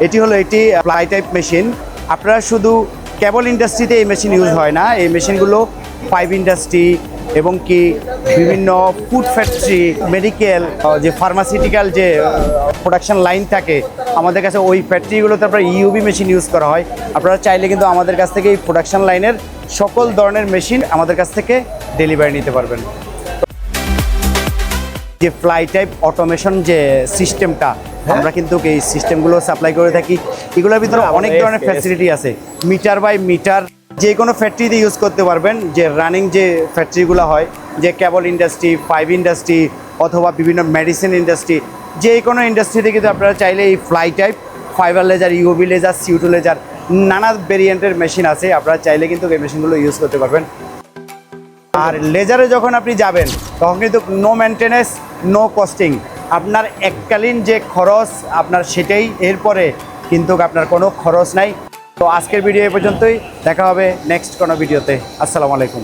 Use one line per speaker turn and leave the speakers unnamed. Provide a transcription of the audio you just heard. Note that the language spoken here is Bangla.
এটি ফ্লাই টাইপ মেশিন। আপনারা শুধু কেবল ইন্ডাস্ট্রিতে এই মেশিন ইউজ হয় না, এই মেশিনগুলো পাইপ ইন্ডাস্ট্রি এবং কি বিভিন্ন ফুড ফ্যাক্টরি, মেডিকেল, যে ফার্মাসিউটিক্যাল যে প্রোডাকশন লাইন থাকে আমাদের কাছে, ওই ফ্যাক্টরিগুলোতে আপনার ইউবি মেশিন ইউজ করা হয়। আপনারা চাইলে কিন্তু আমাদের কাছ থেকে এই প্রোডাকশন লাইনের সকল ধরনের মেশিন আমাদের কাছ থেকে ডেলিভারি নিতে পারবেন। যে ফ্লাই টাইপ অটোমেশন যে সিস্টেমটা, আমরা কিন্তু এই সিস্টেমগুলো সাপ্লাই করে থাকি। এগুলোর ভিতরে অনেক ধরনের ফ্যাসিলিটি আছে, মিটার বাই মিটার যে কোনো ফ্যাক্টরিতে ইউজ করতে পারবেন। যে রানিং যে ফ্যাক্টরিগুলো হয়, যে কেবল ইন্ডাস্ট্রি, পাইপ ইন্ডাস্ট্রি অথবা বিভিন্ন মেডিসিন ইন্ডাস্ট্রি, যে কোনো ইন্ডাস্ট্রিতে কিন্তু আপনারা চাইলে এই fly type, fiber laser, UV laser, CO2 laser, নানা ভেরিয়েন্টের মেশিন আছে, আপনারা চাইলে কিন্তু এই মেশিনগুলো ইউজ করতে পারবেন। আর লেজারে যখন আপনি যাবেন তখন কিন্তু নো মেনটেনেন্স, নো কস্টিং, আপনার এককালীন যে খরচ আপনার সেটাই, এরপরে কিন্তু আপনার কোনো খরচ নাই। তো আজকের ভিডিও এই পর্যন্তই, দেখা হবে নেক্সট কোনো ভিডিওতে। আসসালামু আলাইকুম।